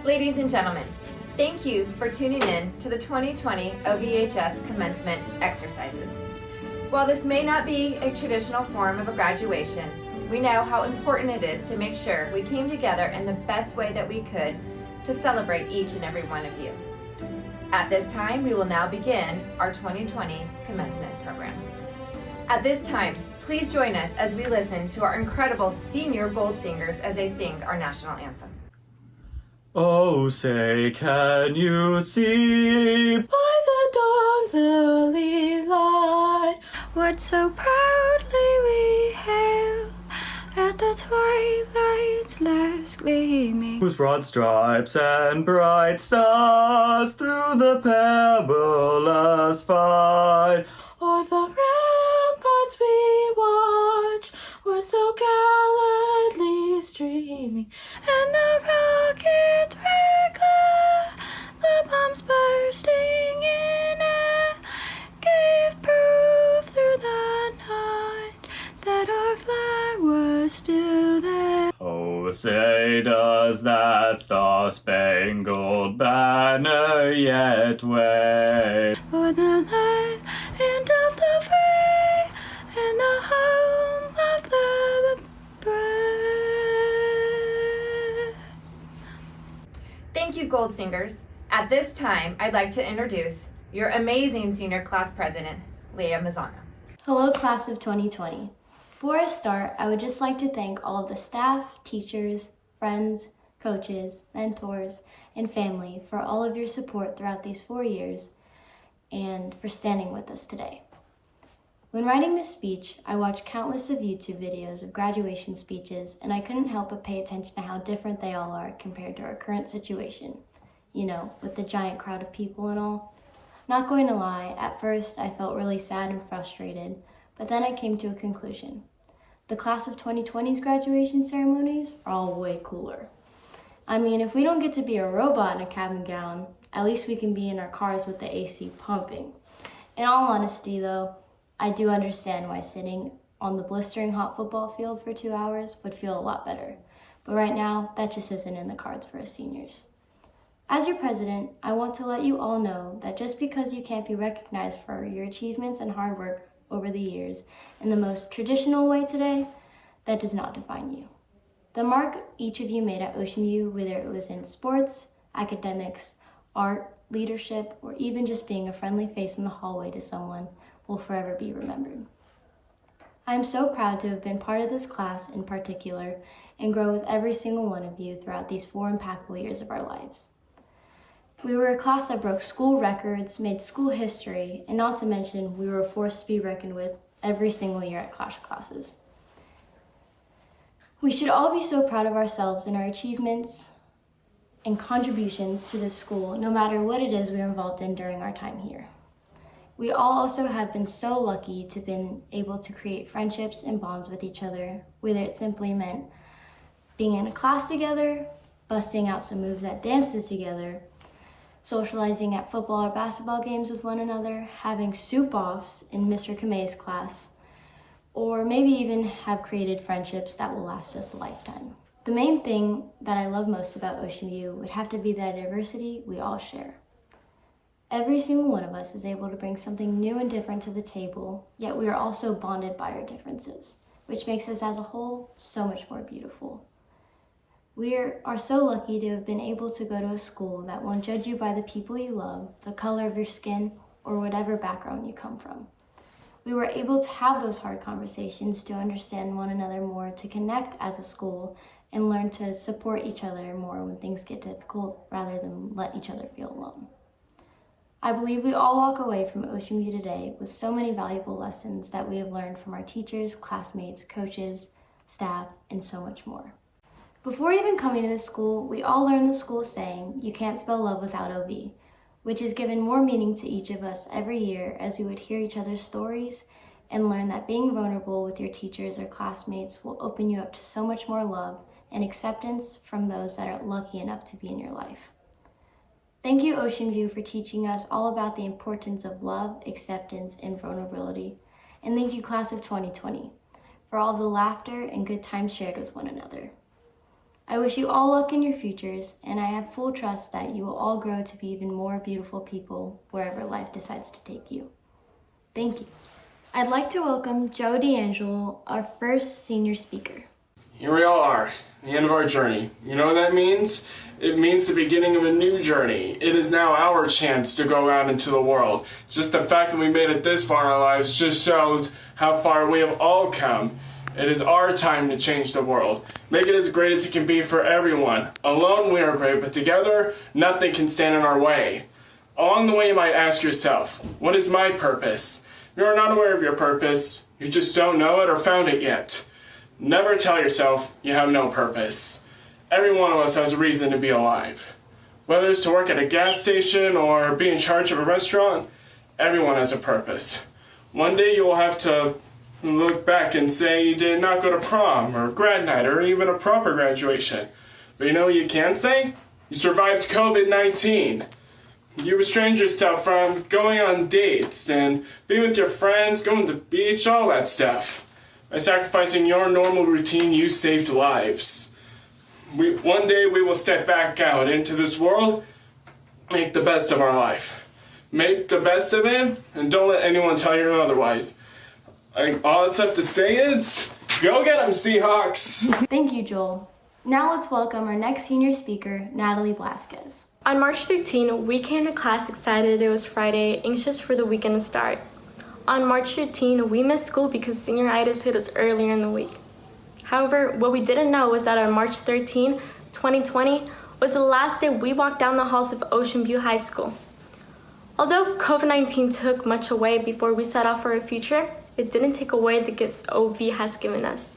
Ladies and gentlemen, thank you for tuning in to the 2020 OVHS commencement exercises. While this may not be a traditional form of a graduation, we know how important it is to make sure we came together in the best way that we could to celebrate each and every one of you. At this time, we will now begin our 2020 commencement program. At this time, please join us as we listen to our incredible senior gold singers as they sing our national anthem. Oh, say, can you see by the dawn's early light what so proudly we hailed at the twilight's last gleaming, whose broad stripes and bright stars through the perilous fight o'er the ramparts we watch were so gallantly streaming, and the rocket regular, the bombs bursting in air, gave proof through the night that our flag was still there. Oh, say, does that star-spangled banner yet wave For the land of the free and the home of the brave. Thank you, gold singers. At this time, I'd like to introduce your amazing senior class president, Leah Mazzano. Hello, class of 2020. Before I start, I would just like to thank all of the staff, teachers, friends, coaches, mentors, and family for all of your support throughout these 4 years and for standing with us today. When writing this speech, I watched countless of YouTube videos of graduation speeches, and I couldn't help but pay attention to how different they all are compared to our current situation. You know, with the giant crowd of people and all. Not going to lie, at first I felt really sad and frustrated, but then I came to a conclusion. The class of 2020's graduation ceremonies are all way cooler. I mean, if we don't get to be a robot in a cap and gown, at least we can be in our cars with the AC pumping. In all honesty though, I do understand why sitting on the blistering hot football field for 2 hours would feel a lot better. But right now, that just isn't in the cards for us seniors. As your president, I want to let you all know that just because you can't be recognized for your achievements and hard work over the years in the most traditional way today, that does not define you. The mark each of you made at Ocean View, whether it was in sports, academics, art, leadership, or even just being a friendly face in the hallway to someone, will forever be remembered. I am so proud to have been part of this class in particular and grow with every single one of you throughout these 4 impactful years of our lives. We were a class that broke school records, made school history, and not to mention we were a force to be reckoned with every single year at Clash classes. We should all be so proud of ourselves and our achievements and contributions to this school, no matter what it is we're involved in during our time here. We all also have been so lucky to have been able to create friendships and bonds with each other, whether it simply meant being in a class together, busting out some moves at dances together, socializing at football or basketball games with one another, having soup-offs in Mr. Kamei's class, or maybe even have created friendships that will last us a lifetime. The main thing that I love most about Ocean View would have to be the diversity we all share. Every single one of us is able to bring something new and different to the table, yet we are also bonded by our differences, which makes us as a whole so much more beautiful. We are so lucky to have been able to go to a school that won't judge you by the people you love, the color of your skin, or whatever background you come from. We were able to have those hard conversations to understand one another more, to connect as a school, and learn to support each other more when things get difficult rather than let each other feel alone. I believe we all walk away from Ocean View today with so many valuable lessons that we have learned from our teachers, classmates, coaches, staff, and so much more. Before even coming to this school, we all learned the school saying, "You can't spell love without OV," which has given more meaning to each of us every year as we would hear each other's stories and learn that being vulnerable with your teachers or classmates will open you up to so much more love and acceptance from those that are lucky enough to be in your life. Thank you, Ocean View, for teaching us all about the importance of love, acceptance, and vulnerability, And thank you, class of 2020, for all the laughter and good times shared with one another. I wish you all luck in your futures, and I have full trust that you will all grow to be even more beautiful people wherever life decides to take you. Thank you. I'd like to welcome Joe D'Angelo, our first senior speaker. Here we all are, the end of our journey. You know what that means? It means the beginning of a new journey. It is now our chance to go out into the world. Just the fact that we made it this far in our lives just shows how far we have all come. It is our time to change the world. Make it as great as it can be for everyone. Alone we are great, but together nothing can stand in our way. Along the way you might ask yourself, what is my purpose? You are not aware of your purpose. You just don't know it or found it yet. Never tell yourself you have no purpose. Every one of us has a reason to be alive. Whether it's to work at a gas station or be in charge of a restaurant, everyone has a purpose. One day you will have to look back and say you did not go to prom or grad night or even a proper graduation. But you know what you can say? You survived COVID-19. You restrained yourself from going on dates and being with your friends, going to the beach, all that stuff. By sacrificing your normal routine, you saved lives. One day we will step back out into this world, make the best of our life. Make the best of it, and don't let anyone tell you otherwise. All that's left to say is, go get 'em, Seahawks! Thank you, Joel. Now let's welcome our next senior speaker, Natalie Blasquez. On March 13, we came to class excited it was Friday, anxious for the weekend to start. On March 13, we missed school because senioritis hit us earlier in the week. However, what we didn't know was that on March 13, 2020, was the last day we walked down the halls of Ocean View High School. Although COVID-19 took much away before we set off for our future, it didn't take away the gifts OV has given us.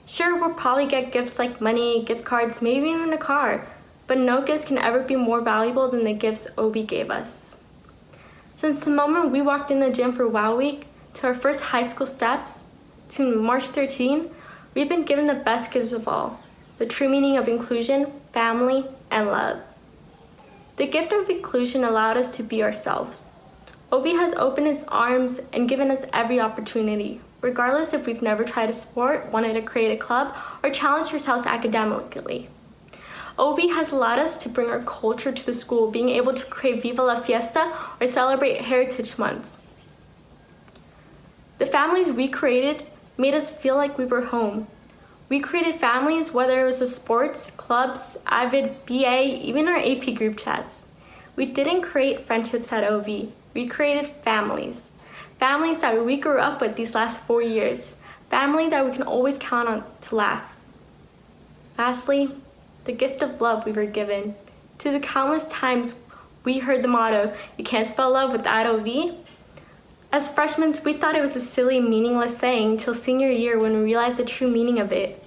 Sure, we'll probably get gifts like money, gift cards, maybe even a car, but no gifts can ever be more valuable than the gifts OV gave us. Since the moment we walked in the gym for WOW Week, to our first high school steps, to March 13, we've been given the best gifts of all, the true meaning of inclusion, family, and love. The gift of inclusion allowed us to be ourselves. OV has opened its arms and given us every opportunity, regardless if we've never tried a sport, wanted to create a club, or challenged ourselves academically. OV has allowed us to bring our culture to the school, being able to create Viva la Fiesta or celebrate Heritage Months. The families we created made us feel like we were home. We created families, whether it was the sports, clubs, Avid, BA, even our AP group chats. We didn't create friendships at OV. We created families. Families that we grew up with these last 4 years. Family that we can always count on to laugh. Lastly, the gift of love we were given. To the countless times we heard the motto, "You can't spell love without OV." As freshmen, we thought it was a silly, meaningless saying till senior year when we realized the true meaning of it.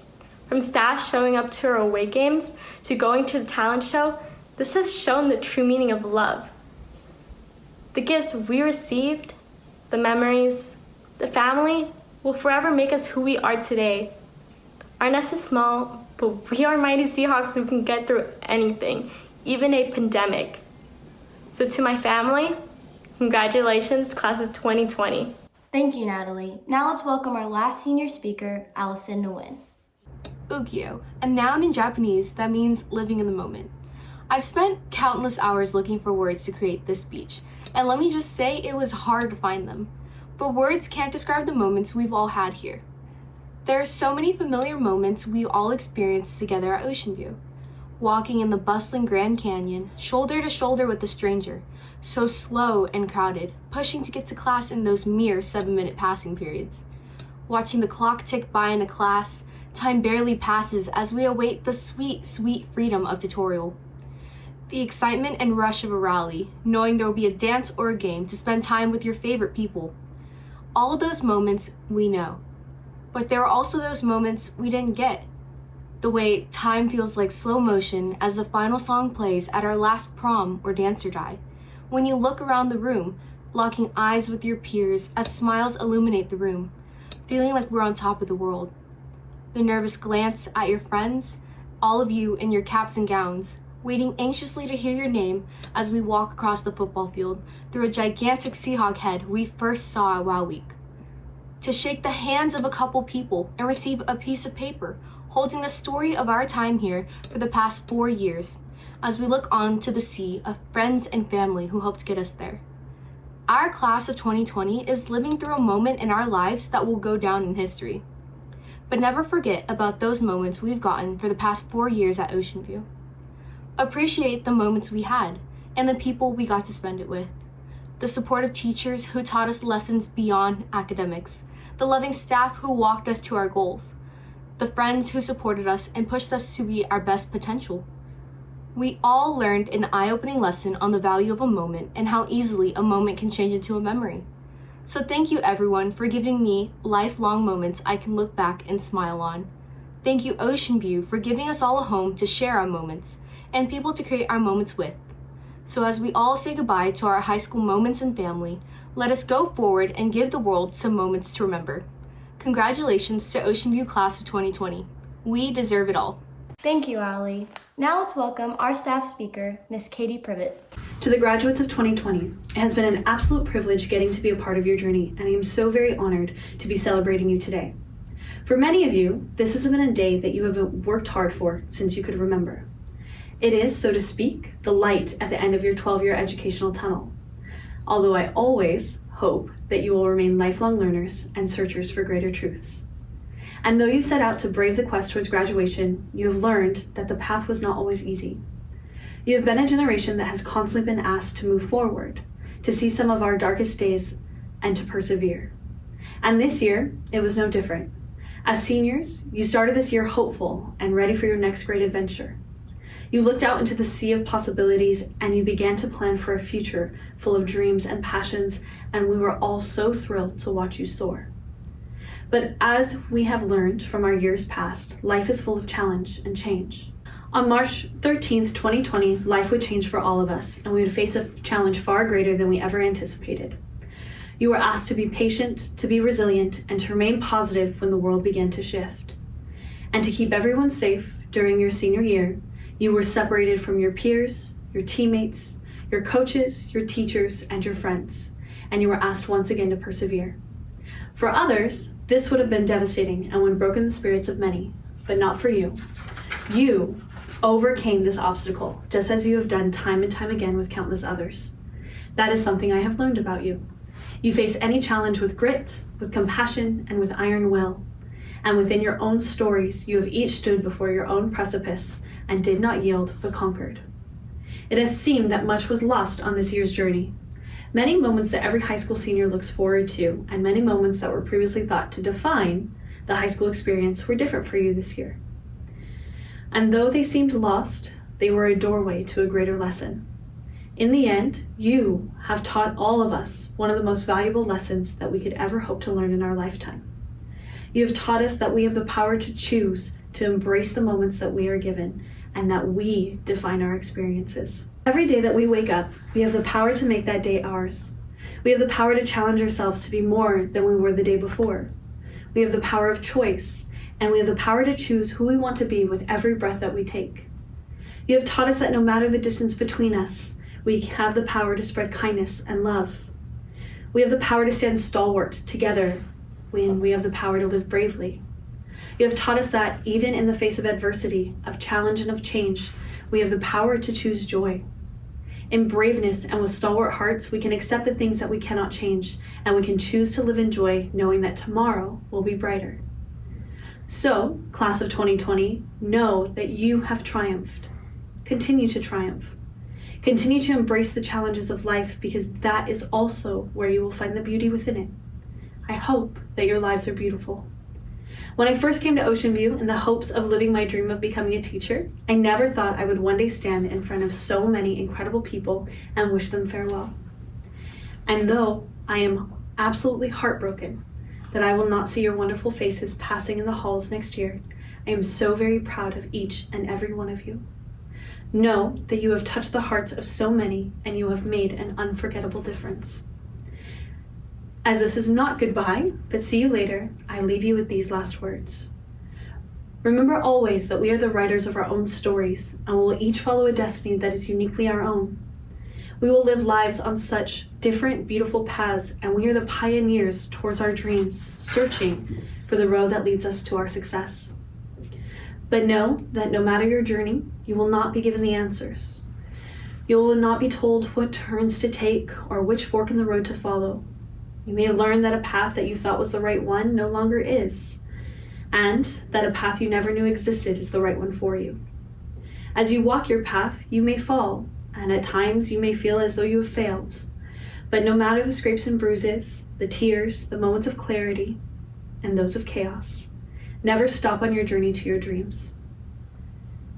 From staff showing up to our away games to going to the talent show, this has shown the true meaning of love. The gifts we received, the memories, the family will forever make us who we are today. Our nest is small, but we are mighty Seahawks who can get through anything, even a pandemic. So to my family, congratulations, class of 2020. Thank you, Natalie. Now let's welcome our last senior speaker, Allison Nguyen. Ukyo, a noun in Japanese that means living in the moment. I've spent countless hours looking for words to create this speech, and let me just say it was hard to find them. But words can't describe the moments we've all had here. There are so many familiar moments we all experienced together at Ocean View. Walking in the bustling Grand Canyon, shoulder to shoulder with a stranger, so slow and crowded, pushing to get to class in those mere 7-minute passing periods. Watching the clock tick by in a class, time barely passes as we await the sweet, sweet freedom of tutorial. The excitement and rush of a rally, knowing there will be a dance or a game to spend time with your favorite people. All of those moments we know. But there are also those moments we didn't get. The way time feels like slow motion as the final song plays at our last prom or dance or die. When you look around the room, locking eyes with your peers as smiles illuminate the room, feeling like we're on top of the world. The nervous glance at your friends, all of you in your caps and gowns, waiting anxiously to hear your name as we walk across the football field through a gigantic Seahawk head we first saw at WOW Week. to shake the hands of a couple people and receive a piece of paper holding the story of our time here for the past 4 years, as we look on to the sea of friends and family who helped get us there. Our class of 2020 is living through a moment in our lives that will go down in history. But never forget about those moments we've gotten for the past 4 years at Ocean View. Appreciate the moments we had and the people we got to spend it with. The supportive teachers who taught us lessons beyond academics, the loving staff who walked us to our goals, the friends who supported us and pushed us to be our best potential. We all learned an eye-opening lesson on the value of a moment and how easily a moment can change into a memory. So thank you everyone for giving me lifelong moments I can look back and smile on. Thank you Ocean View for giving us all a home to share our moments and people to create our moments with. So as we all say goodbye to our high school moments and family, let us go forward and give the world some moments to remember. Congratulations to Ocean View Class of 2020. We deserve it all. Thank you, Allie. Now let's welcome our staff speaker, Miss Katie Privet. To the graduates of 2020, it has been an absolute privilege getting to be a part of your journey, and I am so very honored to be celebrating you today. For many of you, this has been a day that you have worked hard for since you could remember. It is, so to speak, the light at the end of your 12-year educational tunnel. Although I always hope that you will remain lifelong learners and searchers for greater truths. And though you set out to brave the quest towards graduation, you have learned that the path was not always easy. You have been a generation that has constantly been asked to move forward, to see some of our darkest days, and to persevere. And this year, it was no different. As seniors, you started this year hopeful and ready for your next great adventure. You looked out into the sea of possibilities and you began to plan for a future full of dreams and passions, and we were all so thrilled to watch you soar. But as we have learned from our years past, life is full of challenge and change. On March 13th, 2020, life would change for all of us, and we would face a challenge far greater than we ever anticipated. You were asked to be patient, to be resilient, and to remain positive when the world began to shift. And to keep everyone safe during your senior year, you were separated from your peers, your teammates, your coaches, your teachers, and your friends, and you were asked once again to persevere. For others, this would have been devastating and would have broken the spirits of many, but not for you. You overcame this obstacle, just as you have done time and time again with countless others. That is something I have learned about you. You face any challenge with grit, with compassion, and with iron will. And within your own stories, you have each stood before your own precipice and did not yield, but conquered. It has seemed that much was lost on this year's journey. Many moments that every high school senior looks forward to, and many moments that were previously thought to define the high school experience were different for you this year. And though they seemed lost, they were a doorway to a greater lesson. In the end, you have taught all of us one of the most valuable lessons that we could ever hope to learn in our lifetime. You have taught us that we have the power to choose to embrace the moments that we are given, and that we define our experiences. Every day that we wake up, we have the power to make that day ours. We have the power to challenge ourselves to be more than we were the day before. We have the power of choice, and we have the power to choose who we want to be with every breath that we take. You have taught us that no matter the distance between us, we have the power to spread kindness and love. We have the power to stand stalwart together when we have the power to live bravely. You have taught us that even in the face of adversity, of challenge, and of change, we have the power to choose joy. In braveness and with stalwart hearts, we can accept the things that we cannot change, and we can choose to live in joy knowing that tomorrow will be brighter. So, class of 2020, know that you have triumphed. Continue to triumph. Continue to embrace the challenges of life, because that is also where you will find the beauty within it. I hope that your lives are beautiful. When I first came to Ocean View in the hopes of living my dream of becoming a teacher, I never thought I would one day stand in front of so many incredible people and wish them farewell. And though I am absolutely heartbroken that I will not see your wonderful faces passing in the halls next year, I am so very proud of each and every one of you. Know that you have touched the hearts of so many and you have made an unforgettable difference. As this is not goodbye, but see you later, I leave you with these last words. Remember always that we are the writers of our own stories, and we will each follow a destiny that is uniquely our own. We will live lives on such different, beautiful paths, and we are the pioneers towards our dreams, searching for the road that leads us to our success. But know that no matter your journey, you will not be given the answers. You will not be told what turns to take or which fork in the road to follow. You may learn that a path that you thought was the right one no longer is, and that a path you never knew existed is the right one for you. As you walk your path, you may fall, and at times you may feel as though you have failed. But no matter the scrapes and bruises, the tears, the moments of clarity, and those of chaos, never stop on your journey to your dreams.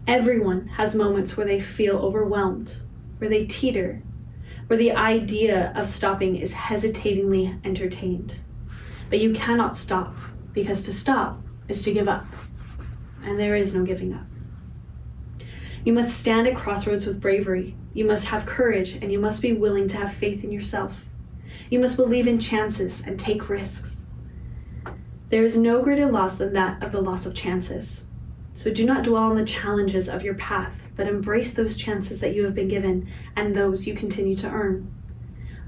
Everyone has moments where they feel overwhelmed, where they teeter, where the idea of stopping is hesitatingly entertained. But you cannot stop, because to stop is to give up, and there is no giving up. You must stand at crossroads with bravery. You must have courage, and you must be willing to have faith in yourself. You must believe in chances and take risks. There is no greater loss than that of the loss of chances. So do not dwell on the challenges of your path, but embrace those chances that you have been given and those you continue to earn.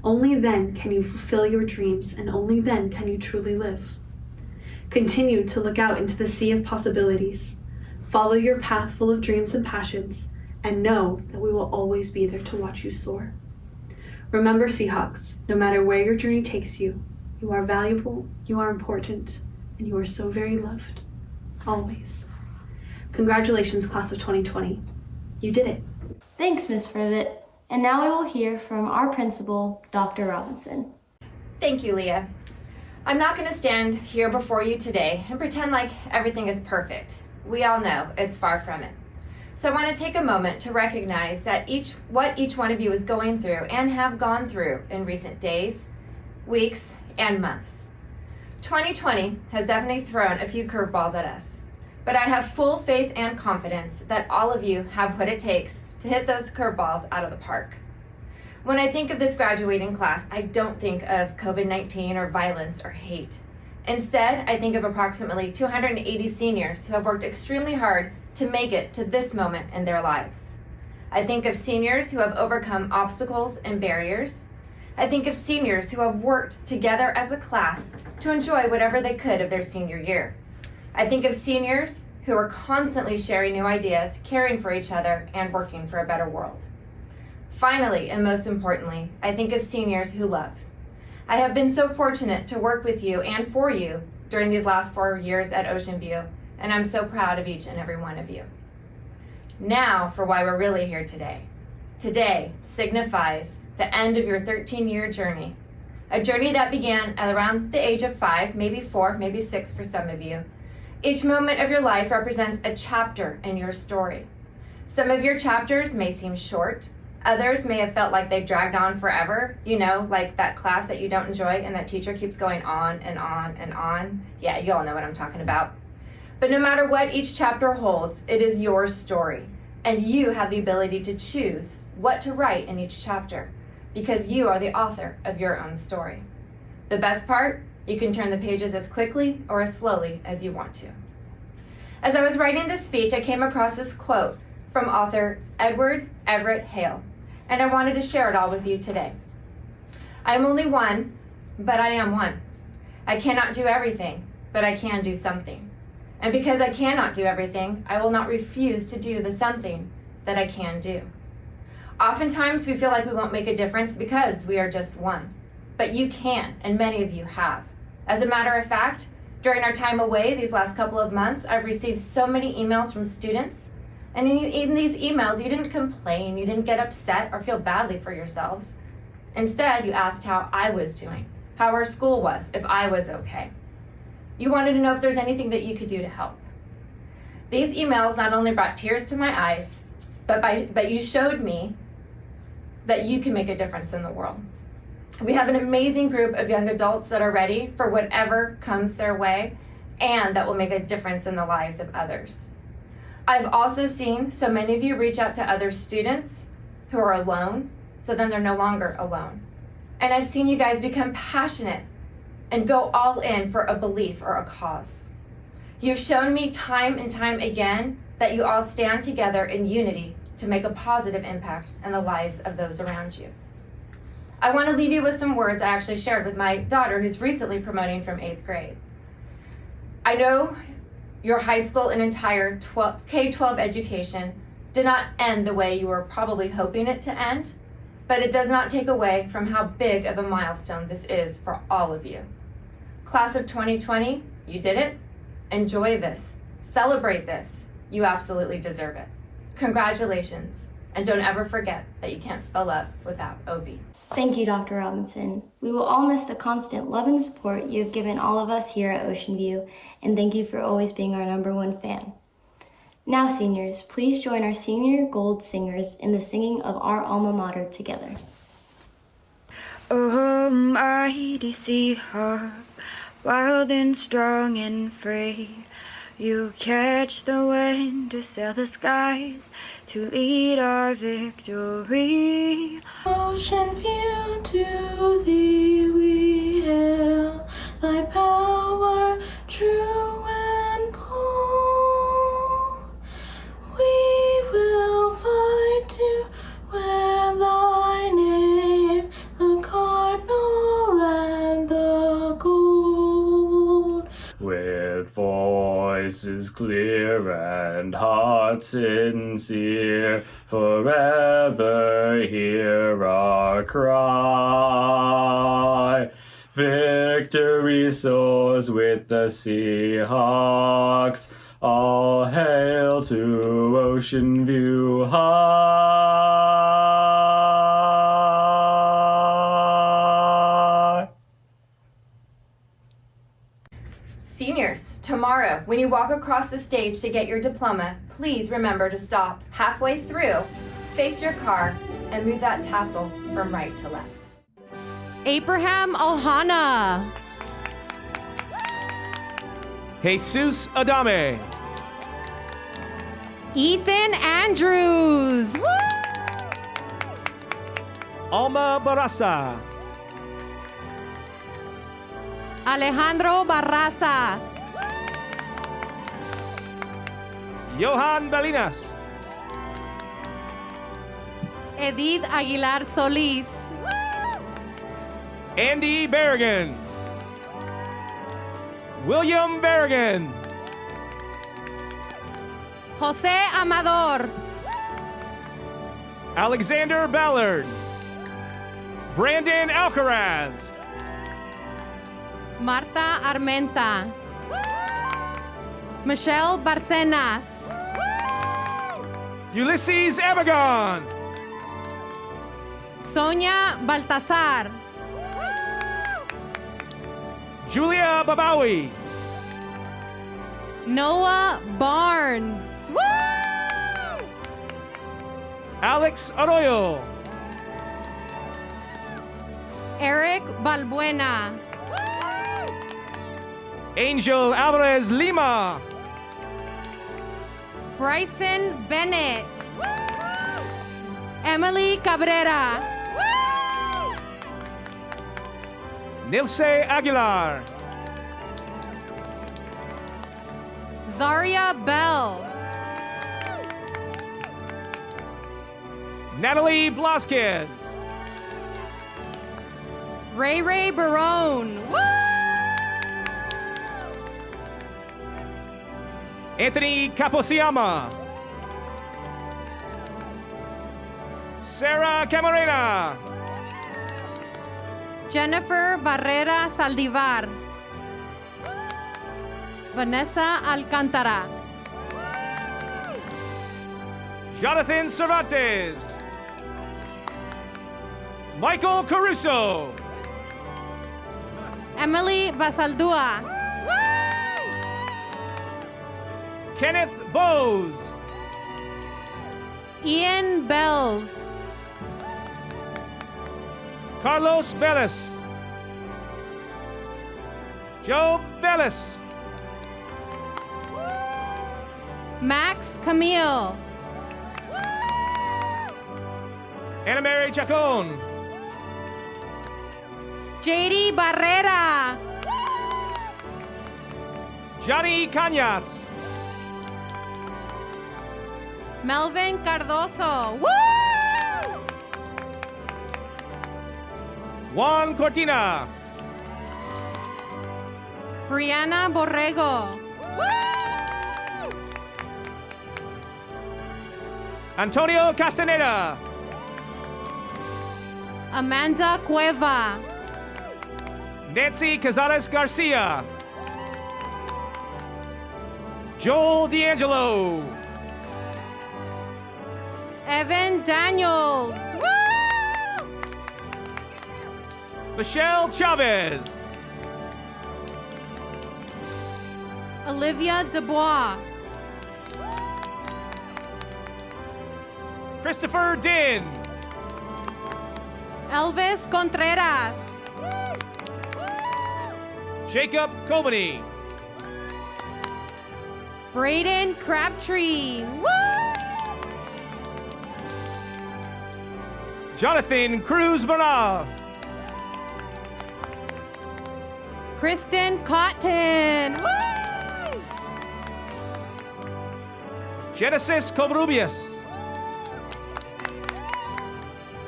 Only then can you fulfill your dreams, and only then can you truly live. Continue to look out into the sea of possibilities. Follow your path full of dreams and passions, and know that we will always be there to watch you soar. Remember, Seahawks, no matter where your journey takes you, you are valuable, you are important, and you are so very loved. Always. Congratulations, class of 2020. You did it. Thanks, Miss Privet. And now we will hear from our principal, Dr. Robinson. Thank you, Leah. I'm not going to stand here before you today and pretend like everything is perfect. We all know it's far from it. So I want to take a moment to recognize that what each one of you is going through and have gone through in recent days, weeks, and months. 2020 has definitely thrown a few curveballs at us, but I have full faith and confidence that all of you have what it takes to hit those curveballs out of the park. When I think of this graduating class, I don't think of COVID-19 or violence or hate. Instead, I think of approximately 280 seniors who have worked extremely hard to make it to this moment in their lives. I think of seniors who have overcome obstacles and barriers. I think of seniors who have worked together as a class to enjoy whatever they could of their senior year. I think of seniors who are constantly sharing new ideas, caring for each other, and working for a better world. Finally, and most importantly, I think of seniors who love. I have been so fortunate to work with you and for you during these last 4 years at Ocean View, and I'm so proud of each and every one of you. Now for why we're really here today. Today signifies the end of your 13-year journey, a journey that began at around the age of 5, maybe 4, maybe 6 for some of you. Each moment of your life represents a chapter in your story. Some of your chapters may seem short. Others may have felt like they dragged on forever, like that class that you don't enjoy and that teacher keeps going on and on and on. Yeah, you all know what I'm talking about. But no matter what each chapter holds, it is your story, and you have the ability to choose what to write in each chapter, because you are the author of your own story. The best part, you can turn the pages as quickly or as slowly as you want to. As I was writing this speech, I came across this quote from author Edward Everett Hale, and I wanted to share it all with you today. I am only one, but I am one. I cannot do everything, but I can do something. And because I cannot do everything, I will not refuse to do the something that I can do. Oftentimes we feel like we won't make a difference because we are just one, but you can, and many of you have. As a matter of fact, during our time away these last couple of months, I've received so many emails from students. And in these emails, you didn't complain, you didn't get upset or feel badly for yourselves. Instead, you asked how I was doing, how our school was, if I was okay. You wanted to know if there's anything that you could do to help. These emails not only brought tears to my eyes, but you showed me that you can make a difference in the world. We have an amazing group of young adults that are ready for whatever comes their way and that will make a difference in the lives of others. I've also seen so many of you reach out to other students who are alone, so then they're no longer alone. And I've seen you guys become passionate and go all in for a belief or a cause. You've shown me time and time again that you all stand together in unity to make a positive impact in the lives of those around you. I want to leave you with some words I actually shared with my daughter who's recently promoting from 8th grade. I know your high school and entire K-12 education did not end the way you were probably hoping it to end, but it does not take away from how big of a milestone this is for all of you. Class of 2020, you did it. Enjoy this. Celebrate this. You absolutely deserve it. Congratulations, and don't ever forget that you can't spell love without OV. Thank you, Dr. Robinson. We will all miss the constant love and support you have given all of us here at Ocean View, and thank you for always being our #1 fan. Now, seniors, please join our senior gold singers in the singing of our alma mater together. Oh, mighty Seahawk, wild and strong and free, you catch the wind to sail the skies, to lead our victory. Ocean View, to thee we hail, thy power true and bold. We will fight to wear thy name, the cardinal and the gold. With voices clear and hearts sincere, forever hear our cry. Victory soars with the Seahawks. All hail to Ocean View High. Seniors, tomorrow, when you walk across the stage to get your diploma, please remember to stop halfway through, face your car, and move that tassel from right to left. Abraham Alhana. Jesus Adame. Ethan Andrews. Woo! Alma Barasa. Alejandro Barraza. Johan Balinas. Edith Aguilar Solis. Andy Berrigan. William Berrigan. Jose Amador. Alexander Ballard. Brandon Alcaraz. Marta Armenta. Michelle Barcenas. Ulysses Abagon. Sonia Baltazar. Julia Babawi. Noah Barnes. Woo! Alex Arroyo. Eric Balbuena. Angel Alvarez Lima. Bryson Bennett. Emily Cabrera. Nilce Aguilar. Zaria Bell. Natalie Blasquez. Ray Ray Barone. Anthony Caposiama. Sarah Camarena. Jennifer Barrera Saldivar. Vanessa Alcantara. Jonathan Cervantes. Michael Caruso. Emily Basaldua. Kenneth Bowes. Ian Bells. Carlos Bellis. Joe Bellis. Max Camille. Anna Mary Chacon. JD Barrera. Johnny Cañas. Melvin Cardoso. Woo! Juan Cortina. Brianna Borrego. Antonio Castaneda. Amanda Cueva. Nancy Cazares Garcia. Joel D'Angelo. Evan Daniels. Michelle Chavez. Olivia Dubois. Christopher Din. Elvis Contreras. Jacob Comany. Braden Crabtree. Jonathan Cruz Bernal. Kristen Cotton. Genesis Covarrubias.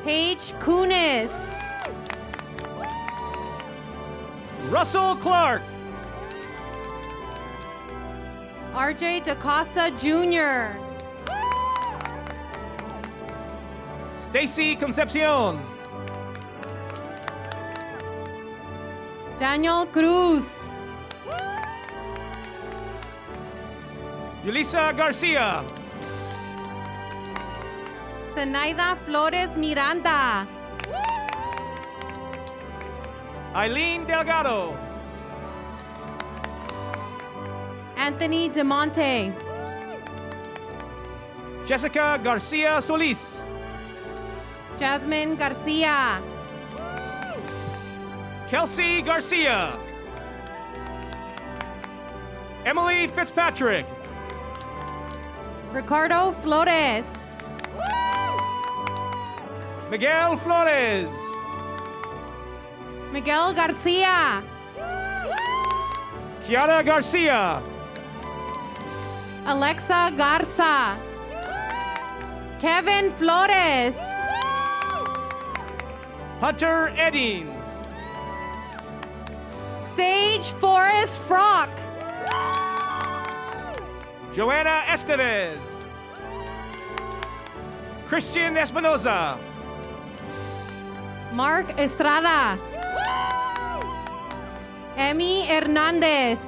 Paige Kunis. Russell Clark. RJ DaCosta Jr. Stacy Concepcion. Daniel Cruz. Yulisa Garcia. Zenaida Flores Miranda. Eileen Delgado. Anthony DeMonte. Jessica Garcia Solis. Jasmine Garcia. Kelsey Garcia. Emily Fitzpatrick. Ricardo Flores. Miguel Flores. Miguel Garcia. Kiara Garcia. Alexa Garza. Kevin Flores. Hunter Eddings. Sage Forrest Frock. Joanna Estevez. Christian Espinoza. Mark Estrada. Emmy Hernandez.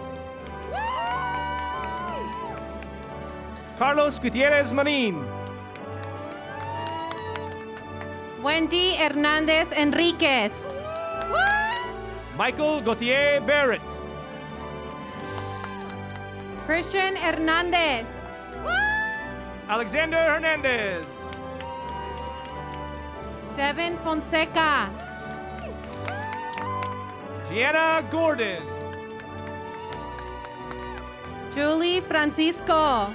Carlos Gutierrez Manin. Wendy Hernandez Enriquez. Michael Gauthier Barrett. Christian Hernandez. Alexander Hernandez. Devin Fonseca. Gianna Gordon. Julie Francisco.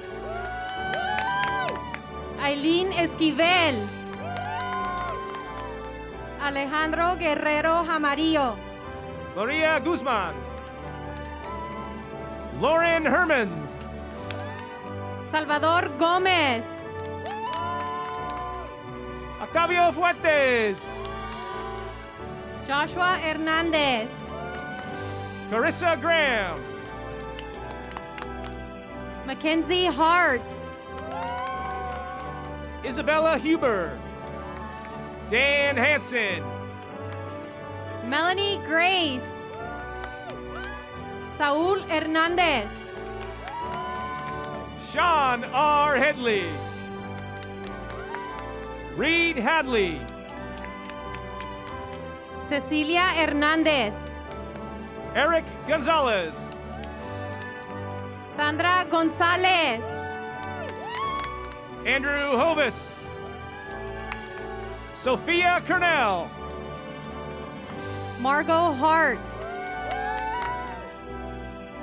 Aileen Esquivel. Alejandro Guerrero Jamarillo. Maria Guzman. Lauren Hermans. Salvador Gómez. Octavio Fuentes. Joshua Hernandez. Carissa Graham. Mackenzie Hart. Isabella Huber. Dan Hansen. Melanie Grace. Saúl Hernández. Sean R. Headley. Reed Hadley. Cecilia Hernández. Eric Gonzalez. Sandra González. Andrew Hovis. Sophia Cornell. Margot Hart.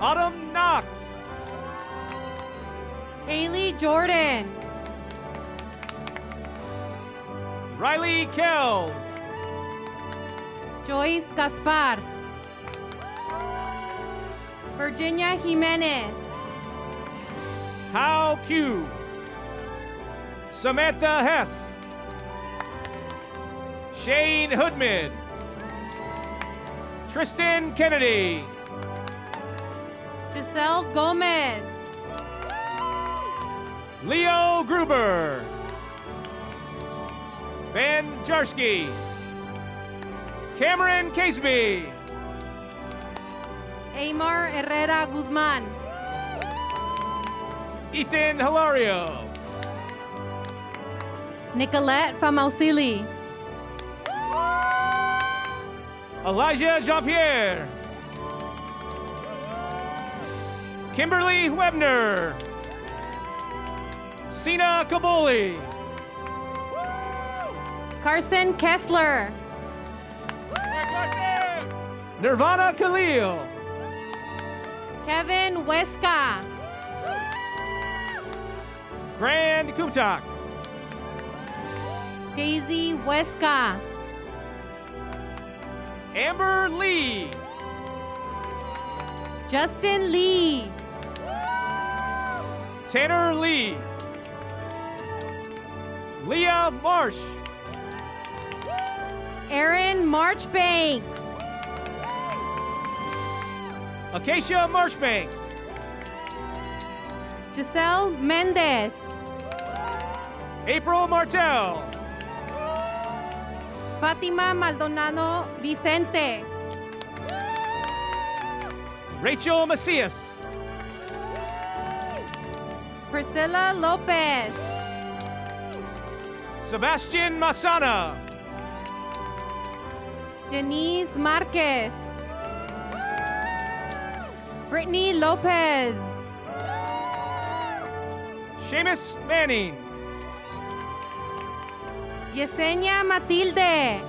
Autumn Knox. Haley Jordan. Riley Kells. Joyce Gaspar. Virginia Jimenez. How Q. Samantha Hess. Shane Hoodman. Tristan Kennedy. Giselle Gomez. Leo Gruber. Ben Jarsky. Cameron Caseby. Aymar Herrera Guzman. Ethan Hilario. Nicolette Famausili. Elijah Jean-Pierre. Kimberly Webner. Sina Kaboli. Carson Kessler. Nirvana Khalil. Kevin Weska. Grand Kumtak. Daisy Weska. Amber Lee. Justin Lee. Tanner Lee. Leah Marsh. Aaron Marchbanks. Acacia Marshbanks. Giselle Mendez. April Martell. Fatima Maldonado Vicente. Rachel Macias. Priscilla Lopez. Sebastian Masana. Denise Marquez. Brittany Lopez. Seamus Manning. Yesenia Matilde.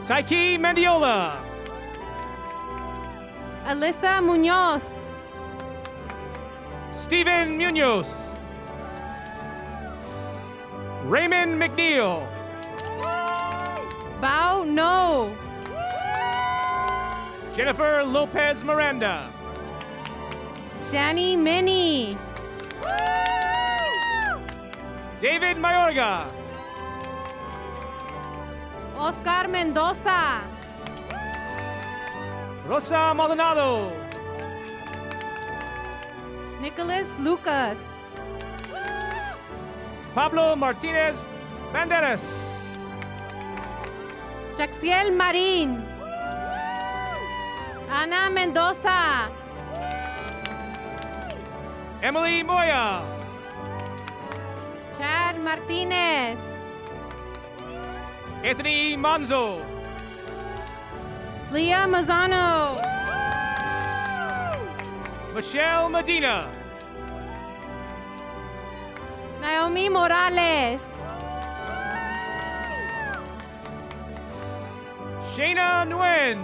Taiki Mendiola. Alyssa Munoz. Stephen Munoz. Raymond McNeil. Bao No. Jennifer Lopez Miranda. Danny Minnie. David Mayorga. Oscar Mendoza. Rosa Maldonado. Nicholas Lucas. Pablo Martinez Banderas. Jaxiel Marin. Ana Mendoza. Emily Moya. Chad Martinez. Anthony Manzo. Leah Mazzano. Michelle Medina. Naomi Morales. Shayna Nguyen.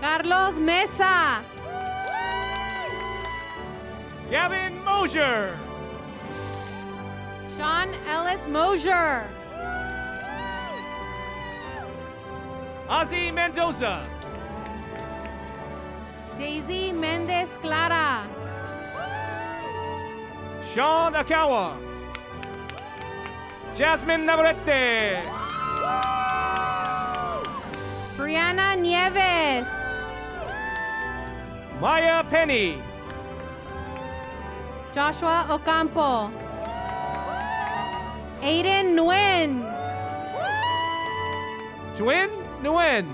Carlos Mesa. Gavin Mosier. Sean Ellis Mosier. Ozzy Mendoza. Daisy Mendez Clara. Sean Akawa. Jasmine Navarrete. Brianna Nieves. Maya Penny. Joshua Ocampo. Aiden Nguyen. Twin Nguyen.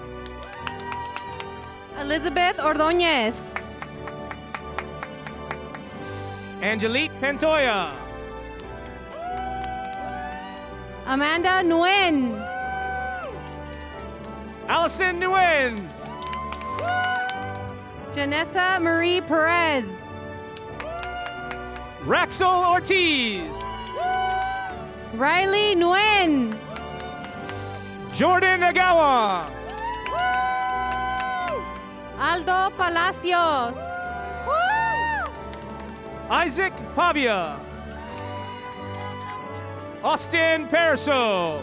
Elizabeth Ordóñez. Angelique Pantoya. Amanda Nguyen. Allison Nguyen. Janessa Marie Perez. Raxel Ortiz. Riley Nguyen. Jordan Agawa. Aldo Palacios. Isaac Pavia. Austin Perso.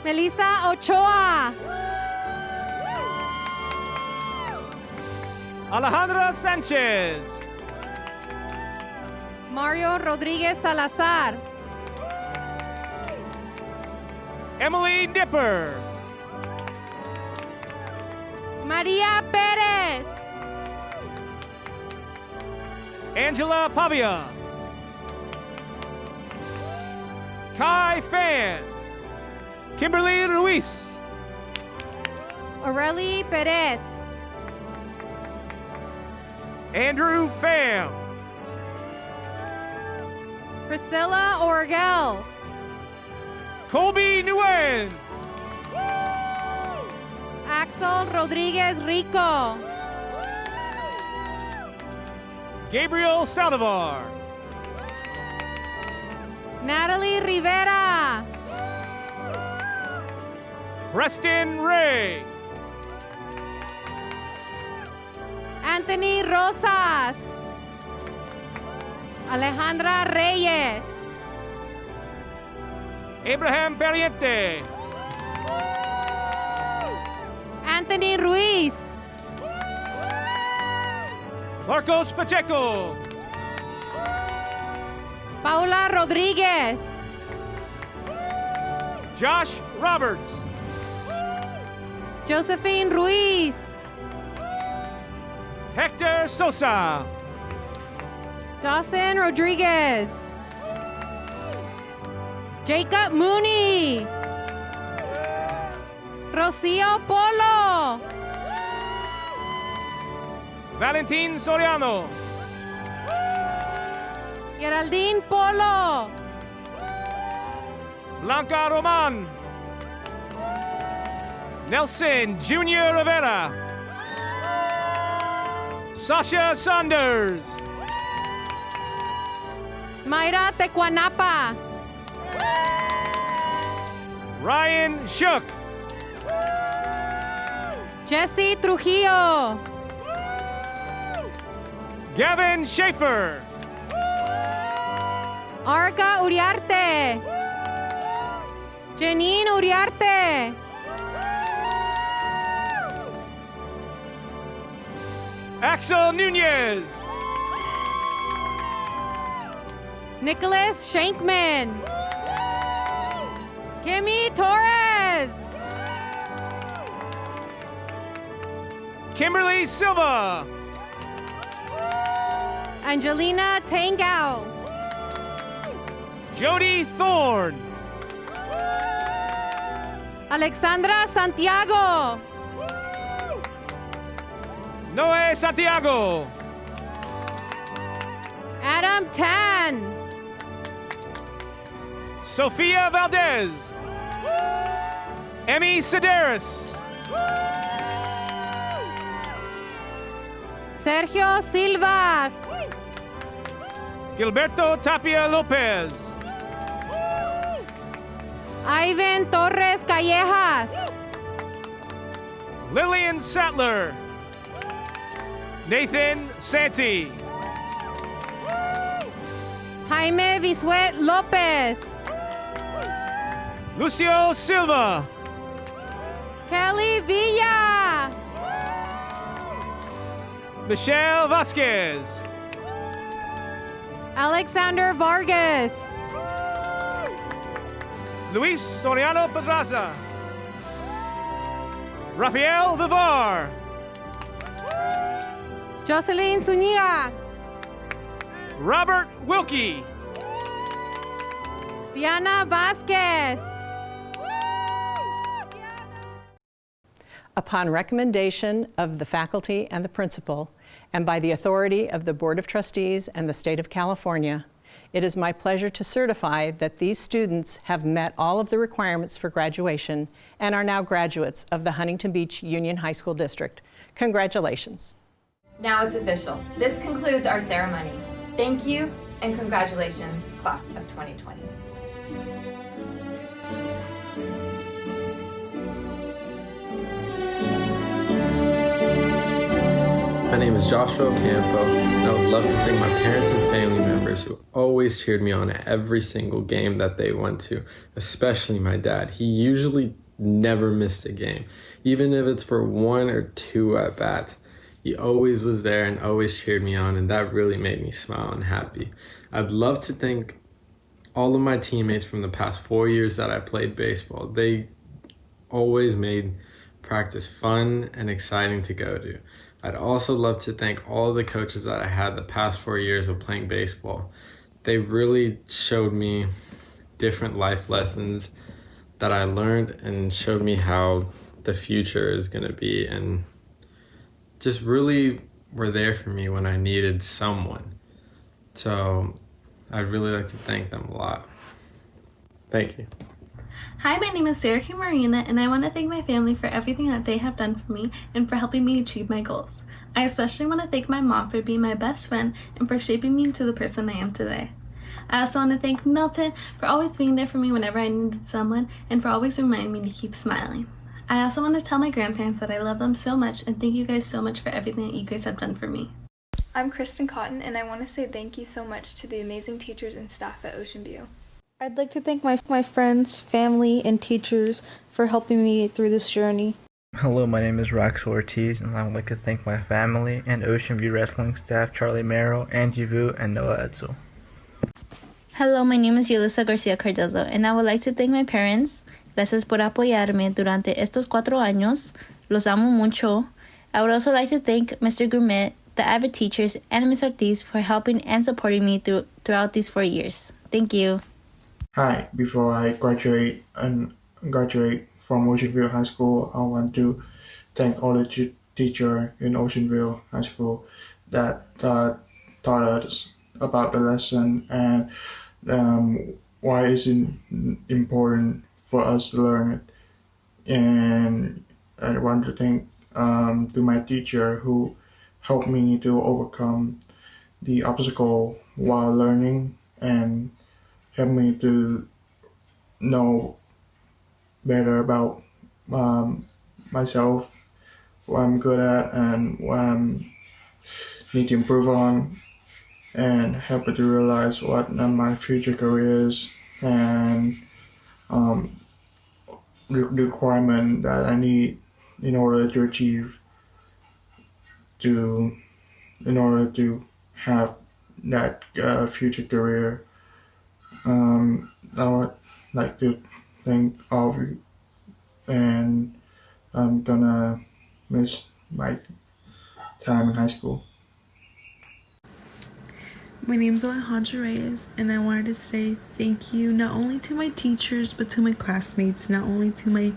Melissa Ochoa. Alejandra Sanchez. Mario Rodríguez Salazar. Emily Nipper. Maria Perez. Angela Pavia. Kai Fan. Kimberly Ruiz. Aurelie Perez. Andrew Pham. Priscilla Orgel. Colby Nguyen. Axel Rodriguez Rico. Gabriel Saldivar. Natalie Rivera. Preston Ray. Anthony Rosas. Alejandra Reyes. Abraham Berriente. Anthony Ruiz. Marcos Pacheco. Paula Rodriguez. Josh Roberts. Josephine Ruiz. Hector Sosa. Dawson Rodriguez. Jacob Mooney. Rocio Polo. Valentin Soriano. Geraldine Polo. Blanca Roman. Nelson Junior Rivera. Sasha Saunders. Mayra Tecuanapa. Ryan Shook. Jesse Trujillo. Gavin Schaefer. Arca Uriarte. Janine Uriarte. Axel Nunez. Nicholas Shankman. Kimmy Torres. Kimberly Silva. Angelina Tangao. Jody Thorne. Alexandra Santiago. Noe Santiago. Adam Tan. Sofia Valdez. Emmy Sedaris. Sergio Silva. Gilberto Tapia Lopez. Ivan Torres Callejas. Lillian Sattler. Nathan Santee. Jaime Bisuet Lopez. Lucio Silva. Kelly Villa. Michelle Vasquez. Alexander Vargas. Luis Soriano Pedraza. Rafael Vivar. Jocelyn Zuniga. Robert Wilkie. Diana Vasquez. Upon recommendation of the faculty and the principal, and by the authority of the Board of Trustees and the State of California, it is my pleasure to certify that these students have met all of the requirements for graduation and are now graduates of the Huntington Beach Union High School District. Congratulations. Now it's official. This concludes our ceremony. Thank you and congratulations, class of 2020. My name is Joshua Ocampo, and I would love to thank my parents and family members who always cheered me on at every single game that they went to, especially my dad. He usually never missed a game, even if it's for 1 or 2 at bats. He always was there and always cheered me on, and that really made me smile and happy. I'd love to thank all of my teammates from the past 4 years that I played baseball, they always made practice fun and exciting to go to. I'd also love to thank all of the coaches that I had the past 4 years of playing baseball. They really showed me different life lessons that I learned and showed me how the future is going to be, and just really were there for me when I needed someone. So I'd really like to thank them a lot. Thank you. Hi, my name is Sarah K. Marina, and I want to thank my family for everything that they have done for me and for helping me achieve my goals. I especially want to thank my mom for being my best friend and for shaping me into the person I am today. I also want to thank Milton for always being there for me whenever I needed someone and for always reminding me to keep smiling. I also want to tell my grandparents that I love them so much and thank you guys so much for everything that you guys have done for me. I'm Kristen Cotton, and I want to say thank you so much to the amazing teachers and staff at Ocean View. I'd like to thank my friends, family, and teachers for helping me through this journey. Hello, my name is Rax Ortiz, and I would like to thank my family and Ocean View Wrestling staff, Charlie Merrill, Angie Vu, and Noah Edsel. Hello, my name is Yelisa Garcia Cardozo, and I would like to thank my parents. Gracias por apoyarme durante estos 4 años. Los amo mucho. I would also like to thank Mr. Gourmet, the avid teachers, and Ms. Ortiz for helping and supporting me throughout these 4 years. Thank you. Hi, before I graduate from Ocean View High School, I want to thank all the teachers in Ocean View High School that taught us about the lesson and why it's important for us to learn it. And I want to thank to my teacher who helped me to overcome the obstacle while learning and helped me to know better about myself, what I'm good at and what I need to improve on, and help me to realize what my future career is and the requirement that I need in order to achieve in order to have that future career. I would like to thank all of you, and I'm gonna miss my time in high school. My name is Alejandra Reyes, and I wanted to say thank you not only to my teachers, but to my classmates, not only to my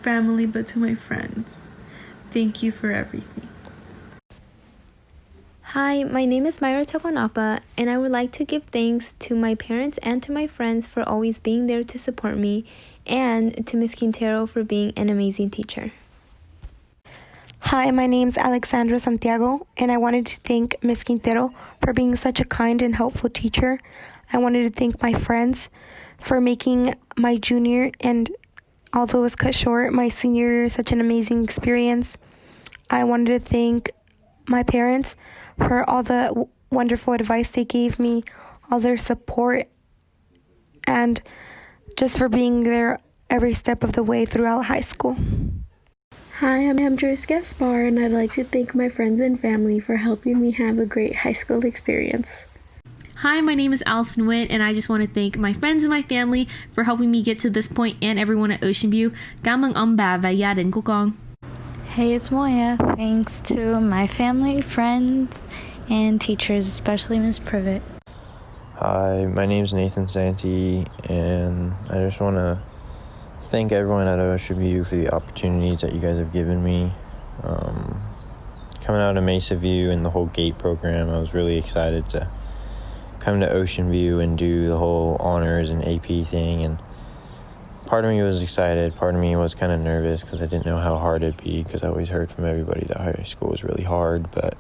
family, but to my friends. Thank you for everything. Hi, my name is Myra Tawanapa, and I would like to give thanks to my parents and to my friends for always being there to support me, and to Ms. Quintero for being an amazing teacher. Hi, my name's Alexandra Santiago, and I wanted to thank Ms. Quintero for being such a kind and helpful teacher. I wanted to thank my friends for making my junior and, although it was cut short, my senior year such an amazing experience. I wanted to thank my parents for all the wonderful advice they gave me, all their support, and just for being there every step of the way throughout high school. Hi, I'm Joyce Gaspar, and I'd like to thank my friends and family for helping me have a great high school experience. Hi, my name is Allison Witt, and I just want to thank my friends and my family for helping me get to this point, and everyone at Ocean View. Cảm ơn ông bà và gia đình của con. Hey, it's Moya. Thanks to my family, friends, and teachers, especially Ms. Privet. Hi, my name's Nathan Santi, and I just want to thank everyone at Ocean View for the opportunities that you guys have given me. Coming out of Mesa View and the whole GATE program, I was really excited to come to Ocean View and do the whole honors and AP thing, and part of me was excited, part of me was kind of nervous because I didn't know how hard it'd be, because I always heard from everybody that high school was really hard. But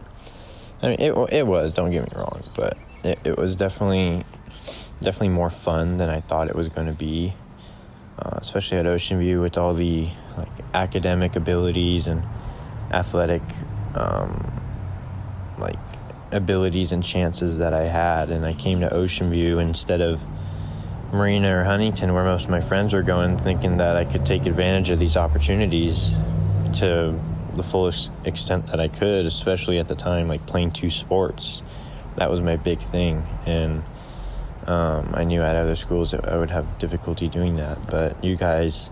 I mean, it was, don't get me wrong, but it was definitely more fun than I thought it was going to be, especially at Ocean View with all the academic abilities and athletic abilities and chances that I had. And I came to Ocean View instead of Marina or Huntington, where most of my friends were going, thinking that I could take advantage of these opportunities to the fullest extent that I could, especially at the time, playing 2 sports. That was my big thing. And I knew at other schools that I would have difficulty doing that, but you guys,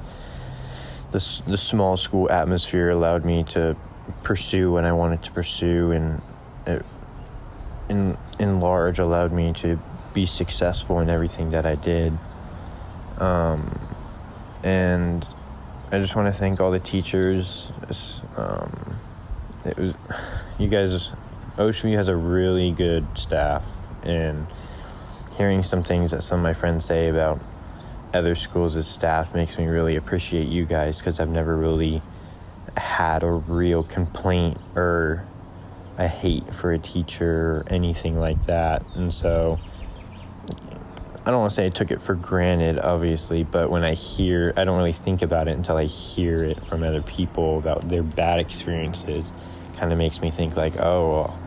the small school atmosphere allowed me to pursue what I wanted to pursue, and it, in large, allowed me to be successful in everything that I did. And I just want to thank all the teachers. You guys, Ocean View has a really good staff, and hearing some things that some of my friends say about other schools' staff makes me really appreciate you guys, because I've never really had a real complaint or a hate for a teacher or anything like that. And so I don't want to say I took it for granted, obviously, but when I don't really think about it until I hear it from other people about their bad experiences. Kind of makes me think like, oh, well,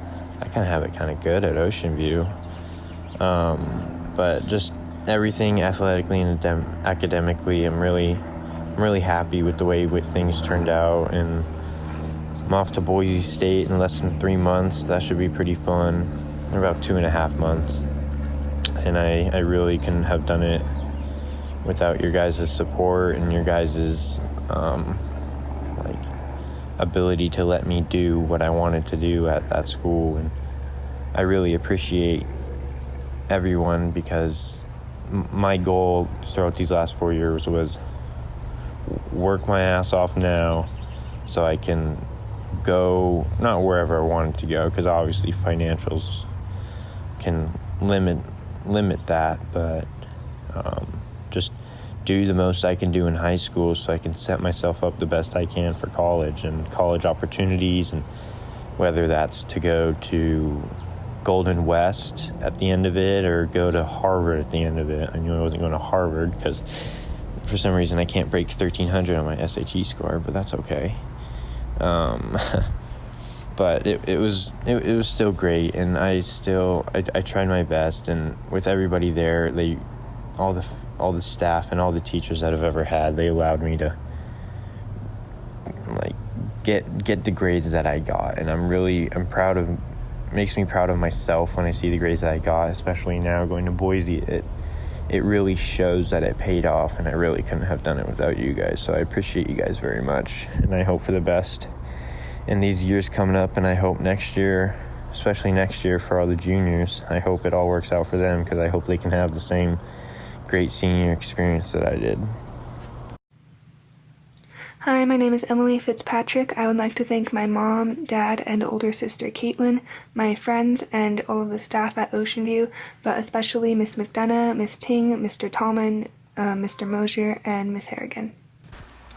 I kind of have it kind of good at Ocean View. But just everything athletically and academically, I'm really happy with the way things turned out, and I'm off to Boise State in less than 3 months. That should be pretty fun. About 2.5 months. And I really couldn't have done it without your guys' support and your guys' ability to let me do what I wanted to do at that school. And I really appreciate everyone, because my goal throughout these last 4 years was work my ass off now so I can go, not wherever I wanted to go, because obviously financials can limit that, but just do the most I can do in high school so I can set myself up the best I can for college and college opportunities, and whether that's to go to Golden West at the end of it or go to Harvard at the end of it. I knew I wasn't going to Harvard because for some reason I can't break 1,300 on my SAT score, but that's okay. But it was still great, and I tried my best, and with everybody there, all the staff and all the teachers that I've ever had, they allowed me to get the grades that I got, and I'm proud of. Makes me proud of myself when I see the grades that I got, especially now going to Boise. It really shows that it paid off, and I really couldn't have done it without you guys. So I appreciate you guys very much, and I hope for the best in these years coming up, and I hope next year, especially next year for all the juniors, I hope it all works out for them, because I hope they can have the same great senior experience that I did. Hi, my name is Emily Fitzpatrick. I would like to thank my mom, dad, and older sister Caitlin, my friends, and all of the staff at Ocean View, but especially Miss McDonough, Miss Ting, Mr. Tallman, Mr. Mosier, and Miss Harrigan.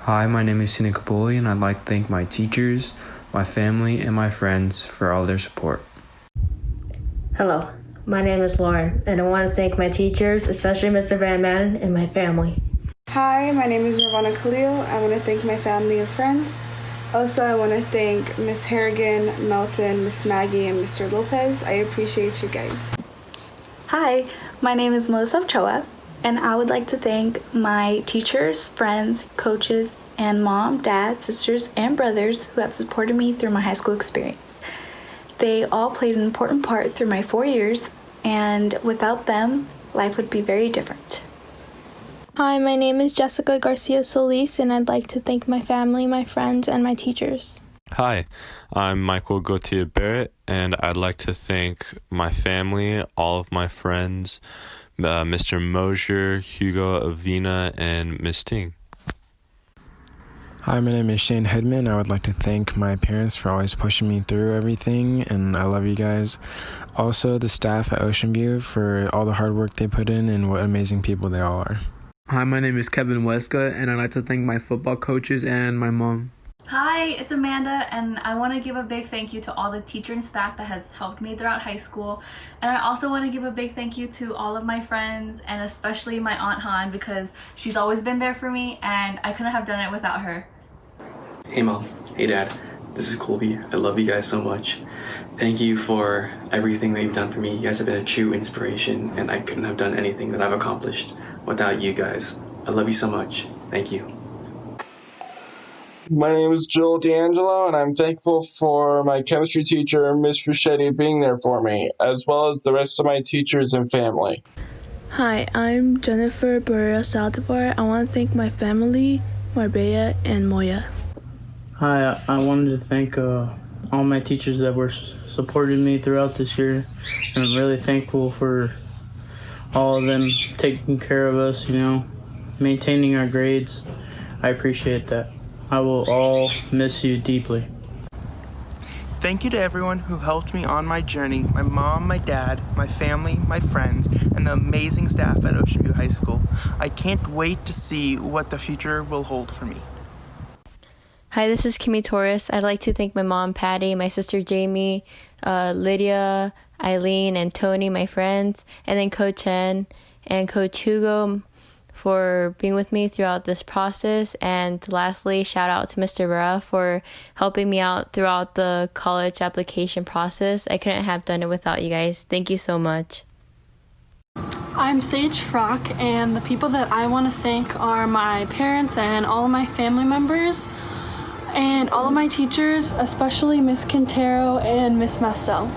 Hi, my name is Sina Kabuli, and I'd like to thank my teachers, my family, and my friends for all their support. Hello, my name is Lauren, and I want to thank my teachers, especially Mr. Van Manen, and my family. Hi, my name is Nirvana Khalil. I want to thank my family and friends. Also, I want to thank Miss Harrigan, Melton, Miss Maggie, and Mr. Lopez. I appreciate you guys. Hi, my name is Melissa Ochoa, and I would like to thank my teachers, friends, coaches, and mom, dad, sisters, and brothers who have supported me through my high school experience. They all played an important part through my 4 years, and without them, life would be very different. Hi, my name is Jessica Garcia Solis, and I'd like to thank my family, my friends, and my teachers. Hi, I'm Michael Gauthier Barrett, and I'd like to thank my family, all of my friends, Mr. Mosier, Hugo Avina, and Miss Ting. Hi, my name is Shane Hedman. I would like to thank my parents for always pushing me through everything, and I love you guys. Also, the staff at Ocean View for all the hard work they put in and what amazing people they all are. Hi, my name is Kevin Weska, and I'd like to thank my football coaches and my mom. Hi, it's Amanda, and I want to give a big thank you to all the teacher and staff that has helped me throughout high school. And I also want to give a big thank you to all of my friends, and especially my Aunt Han, because she's always been there for me, and I couldn't have done it without her. Hey Mom, hey Dad, this is Colby. I love you guys so much. Thank you for everything that you've done for me. You guys have been a true inspiration, and I couldn't have done anything that I've accomplished without you guys. I love you so much. Thank you. My name is Joel D'Angelo, and I'm thankful for my chemistry teacher, Miss Fischetti, being there for me, as well as the rest of my teachers and family. Hi, I'm Jennifer Barrera Saldivar. I want to thank my family, Marbella and Moya. Hi, I wanted to thank all my teachers that were supporting me throughout this year. And I'm really thankful for all of them taking care of us, maintaining our grades. I appreciate that. I will all miss you deeply. Thank you to everyone who helped me on my journey, my mom, my dad, my family, my friends, and the amazing staff at Ocean View High School. I can't wait to see what the future will hold for me. Hi, this is Kimmy Torres. I'd like to thank my mom, Patty, my sister, Jamie, Lydia, Eileen, and Tony, my friends, and then Coach Chen and Coach Hugo for being with me throughout this process. And lastly, shout out to Mr. Vera for helping me out throughout the college application process. I couldn't have done it without you guys. Thank you so much. I'm Sage Frock, and the people that I want to thank are my parents and all of my family members, and all of my teachers, especially Miss Quintero and Miss Mastel.